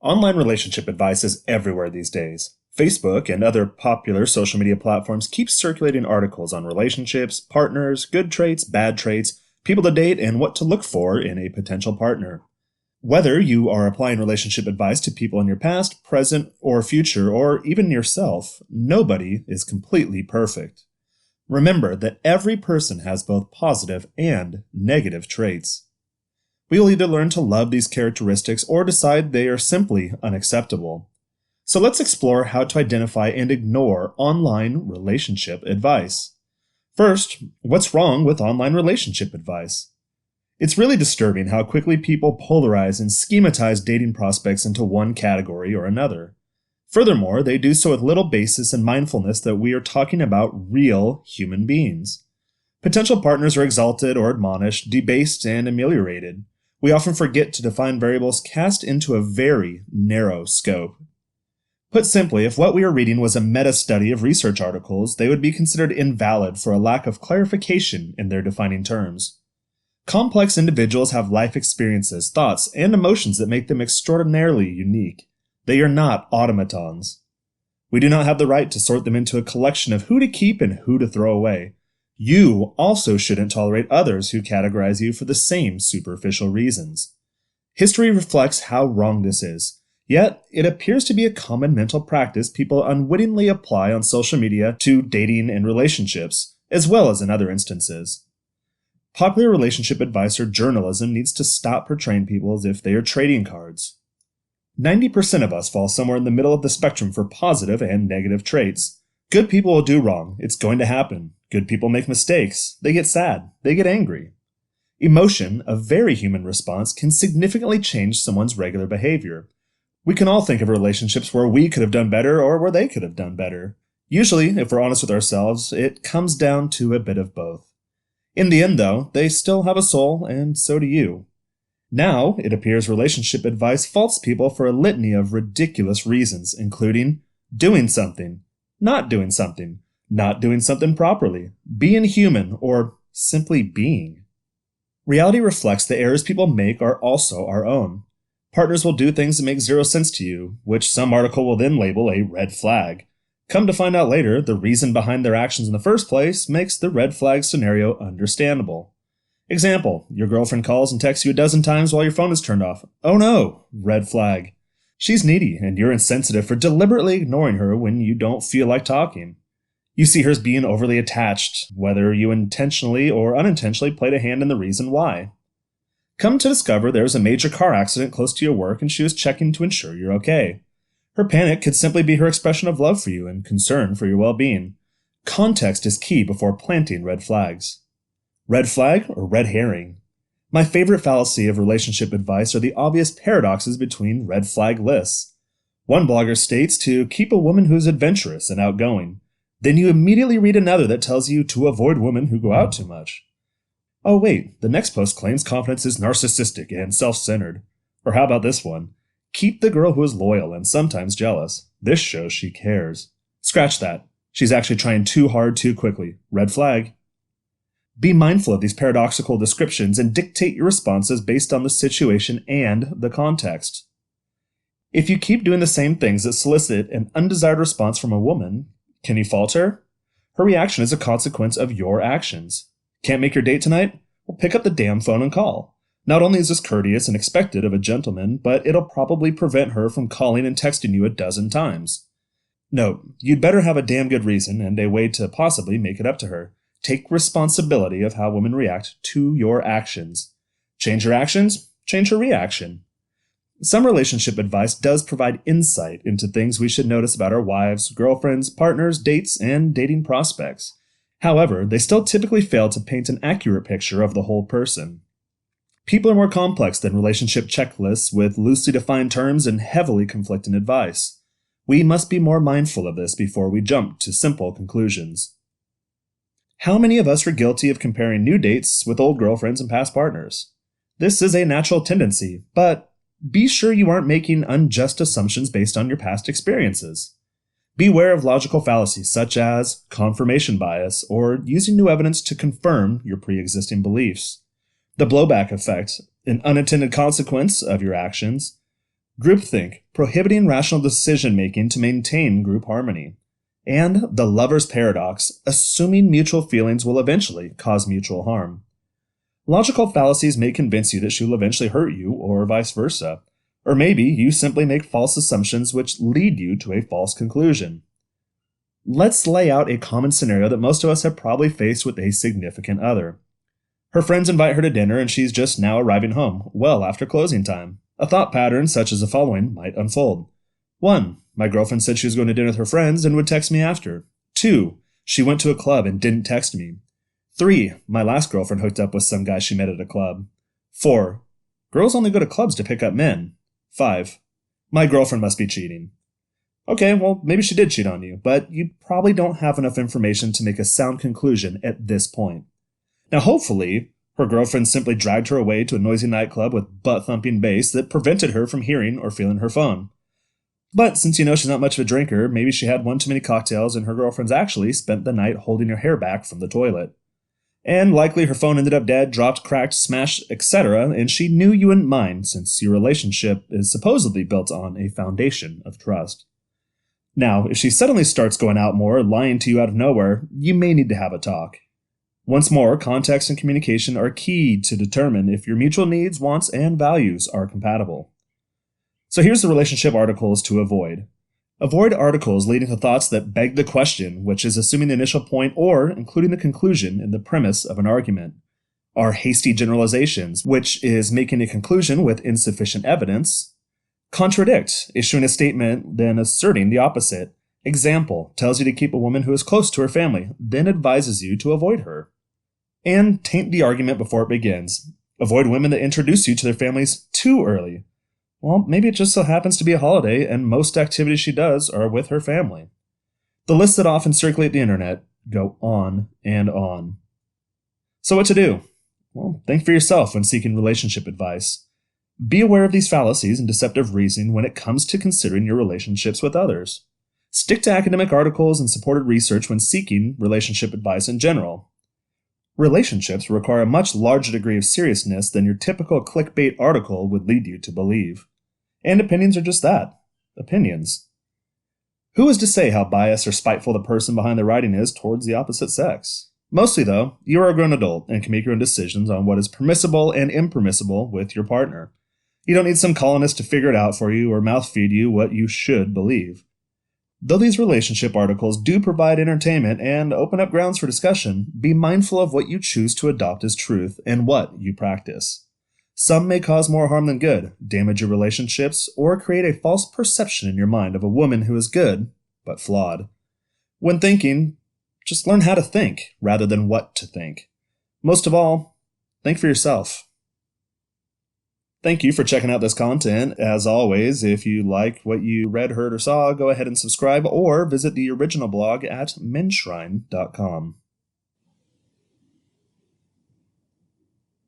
Online relationship advice is everywhere these days. Facebook and other popular social media platforms keep circulating articles on relationships, partners, good traits, bad traits, people to date, and what to look for in a potential partner. Whether you are applying relationship advice to people in your past, present, or future, or even yourself, nobody is completely perfect. Remember that every person has both positive and negative traits. We will either learn to love these characteristics or decide they are simply unacceptable. So let's explore how to identify and ignore online relationship advice. First, what's wrong with online relationship advice? It's really disturbing how quickly people polarize and schematize dating prospects into one category or another. Furthermore, they do so with little basis and mindfulness that we are talking about real human beings. Potential partners are exalted or admonished, debased, and ameliorated. We often forget to define variables cast into a very narrow scope. Put simply, if what we are reading was a meta-study of research articles, they would be considered invalid for a lack of clarification in their defining terms. Complex individuals have life experiences, thoughts, and emotions that make them extraordinarily unique. They are not automatons. We do not have the right to sort them into a collection of who to keep and who to throw away. You also shouldn't tolerate others who categorize you for the same superficial reasons. History reflects how wrong this is, yet it appears to be a common mental practice people unwittingly apply on social media to dating and relationships, as well as in other instances. Popular relationship advice or journalism needs to stop portraying people as if they are trading cards. 90% of us fall somewhere in the middle of the spectrum for positive and negative traits. Good people will do wrong. It's going to happen. Good people make mistakes. They get sad. They get angry. Emotion, a very human response, can significantly change someone's regular behavior. We can all think of relationships where we could have done better or where they could have done better. Usually, if we're honest with ourselves, it comes down to a bit of both. In the end, though, they still have a soul, and so do you. Now, it appears relationship advice faults people for a litany of ridiculous reasons, including doing something, not doing something, not doing something properly, being human, or simply being. Reality reflects the errors people make are also our own. Partners will do things that make zero sense to you, which some article will then label a red flag. Come to find out later, the reason behind their actions in the first place makes the red flag scenario understandable. Example, your girlfriend calls and texts you a dozen times while your phone is turned off. Oh no, red flag. She's needy and you're insensitive for deliberately ignoring her when you don't feel like talking. You see her as being overly attached, whether you intentionally or unintentionally played a hand in the reason why. Come to discover there was a major car accident close to your work and she was checking to ensure you're okay. Her panic could simply be her expression of love for you and concern for your well-being. Context is key before planting red flags. Red flag or red herring? My favorite fallacy of relationship advice are the obvious paradoxes between red flag lists. One blogger states to keep a woman who's adventurous and outgoing. Then you immediately read another that tells you to avoid women who go out too much. Oh wait, the next post claims confidence is narcissistic and self-centered. Or how about this one? Keep the girl who is loyal and sometimes jealous. This shows she cares. Scratch that. She's actually trying too hard too quickly. Red flag. Be mindful of these paradoxical descriptions and dictate your responses based on the situation and the context. If you keep doing the same things that solicit an undesired response from a woman, can you fault her? Her reaction is a consequence of your actions. Can't make your date tonight? Well, pick up the damn phone and call. Not only is this courteous and expected of a gentleman, but it'll probably prevent her from calling and texting you a dozen times. Note, you'd better have a damn good reason and a way to possibly make it up to her. Take responsibility of how women react to your actions. Change her actions, change her reaction. Some relationship advice does provide insight into things we should notice about our wives, girlfriends, partners, dates, and dating prospects. However, they still typically fail to paint an accurate picture of the whole person. People are more complex than relationship checklists with loosely defined terms and heavily conflicting advice. We must be more mindful of this before we jump to simple conclusions. How many of us are guilty of comparing new dates with old girlfriends and past partners? This is a natural tendency, but be sure you aren't making unjust assumptions based on your past experiences. Beware of logical fallacies such as confirmation bias or using new evidence to confirm your pre-existing beliefs. The blowback effect, an unintended consequence of your actions. Groupthink, prohibiting rational decision-making to maintain group harmony. And the lover's paradox, assuming mutual feelings will eventually cause mutual harm. Logical fallacies may convince you that she will eventually hurt you, or vice versa. Or maybe you simply make false assumptions which lead you to a false conclusion. Let's lay out a common scenario that most of us have probably faced with a significant other. Her friends invite her to dinner and she's just now arriving home, well after closing time. A thought pattern such as the following might unfold. 1. My girlfriend said she was going to dinner with her friends and would text me after. 2. She went to a club and didn't text me. 3. My last girlfriend hooked up with some guy she met at a club. 4. Girls only go to clubs to pick up men. 5. My girlfriend must be cheating. Okay, well, maybe she did cheat on you, but you probably don't have enough information to make a sound conclusion at this point. Now, hopefully, her girlfriend simply dragged her away to a noisy nightclub with butt-thumping bass that prevented her from hearing or feeling her phone. But since you know she's not much of a drinker, maybe she had one too many cocktails and her girlfriend's actually spent the night holding her hair back from the toilet. And likely her phone ended up dead, dropped, cracked, smashed, etc., and she knew you wouldn't mind since your relationship is supposedly built on a foundation of trust. Now, if she suddenly starts going out more, lying to you out of nowhere, you may need to have a talk. Once more, context and communication are key to determine if your mutual needs, wants, and values are compatible. So here's the relationship articles to avoid. Avoid articles leading to thoughts that beg the question, which is assuming the initial point or including the conclusion in the premise of an argument. Are hasty generalizations, which is making a conclusion with insufficient evidence. Contradict, issuing a statement, then asserting the opposite. Example, tells you to keep a woman who is close to her family, then advises you to avoid her. And taint the argument before it begins. Avoid women that introduce you to their families too early. Well, maybe it just so happens to be a holiday, and most activities she does are with her family. The lists that often circulate the internet go on and on. So what to do? Well, think for yourself when seeking relationship advice. Be aware of these fallacies and deceptive reasoning when it comes to considering your relationships with others. Stick to academic articles and supported research when seeking relationship advice in general. Relationships require a much larger degree of seriousness than your typical clickbait article would lead you to believe. And opinions are just that, opinions. Who is to say how biased or spiteful the person behind the writing is towards the opposite sex? Mostly, though, you are a grown adult and can make your own decisions on what is permissible and impermissible with your partner. You don't need some colonist to figure it out for you or mouth feed you what you should believe. Though these relationship articles do provide entertainment and open up grounds for discussion, be mindful of what you choose to adopt as truth and what you practice. Some may cause more harm than good, damage your relationships, or create a false perception in your mind of a woman who is good, but flawed. When thinking, just learn how to think rather than what to think. Most of all, think for yourself. Thank you for checking out this content. As always, if you like what you read, heard, or saw, go ahead and subscribe or visit the original blog at menshrine.com.